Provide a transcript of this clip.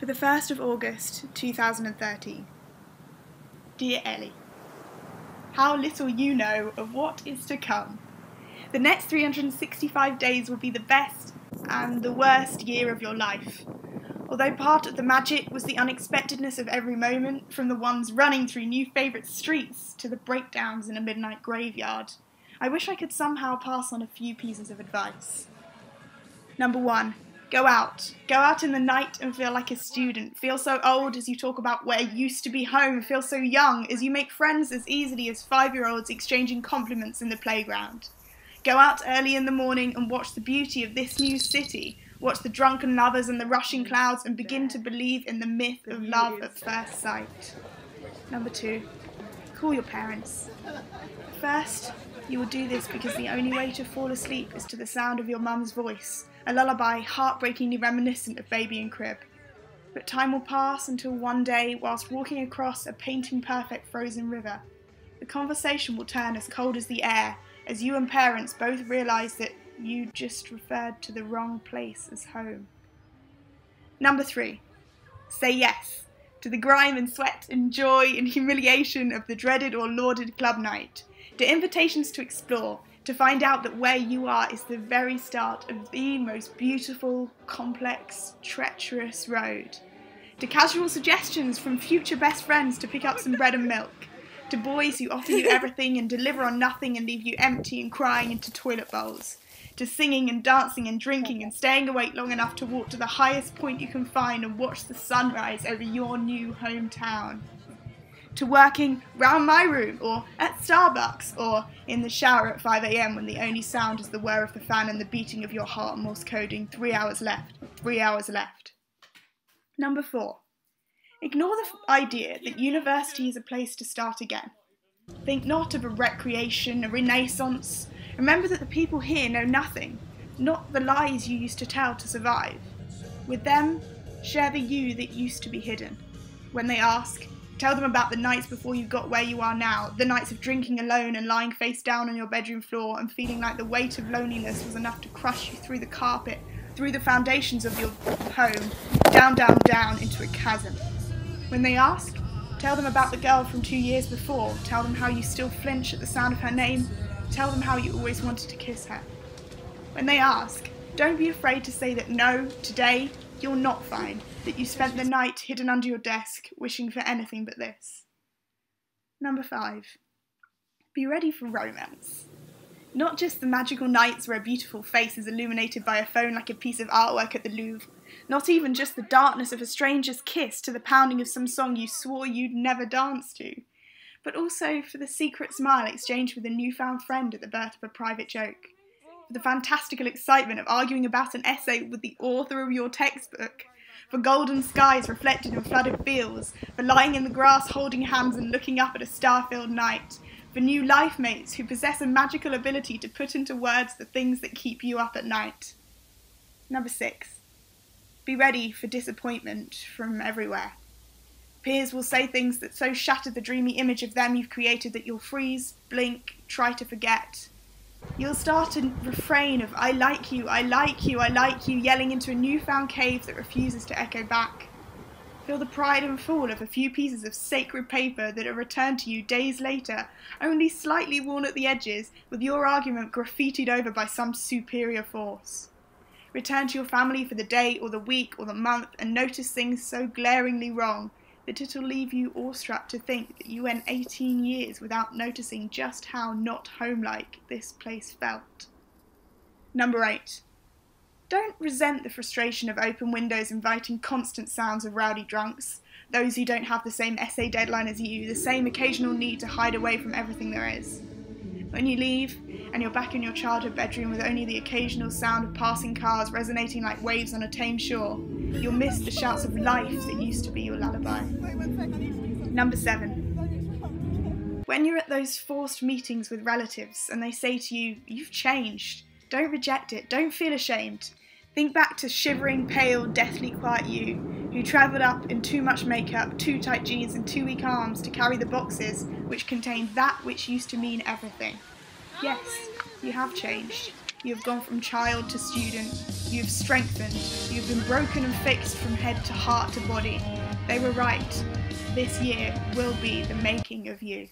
For the 1st of August 2013. Dear Ellie, how little you know of what is to come. The next 365 days will be the best and the worst year of your life. Although part of the magic was the unexpectedness of every moment, from the ones running through new favourite streets to the breakdowns in a midnight graveyard, I wish I could somehow pass on a few pieces of advice. Number 1. Go out. Go out in the night and feel like a student. Feel so old as you talk about where used to be home. Feel so young as you make friends as easily as 5-year-olds exchanging compliments in the playground. Go out early in the morning and watch the beauty of this new city. Watch the drunken lovers and the rushing clouds and begin to believe in the myth of love at first sight. Number 2. Call your parents. First, you will do this because the only way to fall asleep is to the sound of your mum's voice, a lullaby heartbreakingly reminiscent of baby and crib. But time will pass until one day, whilst walking across a painting-perfect frozen river, the conversation will turn as cold as the air, as you and parents both realise that you just referred to the wrong place as home. Number 3. Say yes to the grime and sweat and joy and humiliation of the dreaded or lauded club night, to invitations to explore, to find out that where you are is the very start of the most beautiful, complex, treacherous road, to casual suggestions from future best friends to pick up some bread and milk, to boys who offer you everything and deliver on nothing and leave you empty and crying into toilet bowls, to singing and dancing and drinking and staying awake long enough to walk to the highest point you can find and watch the sunrise over your new hometown, to working round my room or at Starbucks or in the shower at 5 a.m. when the only sound is the whir of the fan and the beating of your heart Morse coding 3 hours left, 3 hours left. Number 4. Ignore the idea that university is a place to start again. Think not of a recreation, a renaissance. Remember that the people here know nothing, not the lies you used to tell to survive. With them, share the you that used to be hidden. When they ask, tell them about the nights before you got where you are now, the nights of drinking alone and lying face down on your bedroom floor and feeling like the weight of loneliness was enough to crush you through the carpet, through the foundations of your home, down, down, down into a chasm. When they ask, tell them about the girl from 2 years before, tell them how you still flinch at the sound of her name, tell them how you always wanted to kiss her. When they ask, don't be afraid to say that no, today, you're not fine, that you spent the night hidden under your desk, wishing for anything but this. Number 5. Be ready for romance. Not just the magical nights where a beautiful face is illuminated by a phone like a piece of artwork at the Louvre. Not even just the darkness of a stranger's kiss to the pounding of some song you swore you'd never dance to. But also for the secret smile exchanged with a newfound friend at the birth of a private joke. For the fantastical excitement of arguing about an essay with the author of your textbook. For golden skies reflected in flooded fields. For lying in the grass holding hands and looking up at a star-filled night. For new life mates who possess a magical ability to put into words the things that keep you up at night. Number 6. Be ready for disappointment from everywhere. Peers will say things that so shatter the dreamy image of them you've created that you'll freeze, blink, try to forget. You'll start a refrain of I like you, I like you, I like you, yelling into a newfound cave that refuses to echo back. Feel the pride and fall of a few pieces of sacred paper that are returned to you days later, only slightly worn at the edges, with your argument graffitied over by some superior force. Return to your family for the day or the week or the month and notice things so glaringly wrong that it'll leave you awestruck to think that you went 18 years without noticing just how not home-like this place felt. Number 8. Don't resent the frustration of open windows inviting constant sounds of rowdy drunks, those who don't have the same essay deadline as you, the same occasional need to hide away from everything there is. When you leave, and you're back in your childhood bedroom with only the occasional sound of passing cars resonating like waves on a tame shore, you'll miss the shouts of life that used to be your lullaby. Number 7. When you're at those forced meetings with relatives and they say to you, you've changed, don't reject it, don't feel ashamed. Think back to shivering, pale, deathly quiet you, who travelled up in too much makeup, too tight jeans and too weak arms to carry the boxes which contained that which used to mean everything. Yes, you have changed. You have gone from child to student. You have strengthened. You have been broken and fixed from head to heart to body. They were right. This year will be the making of you.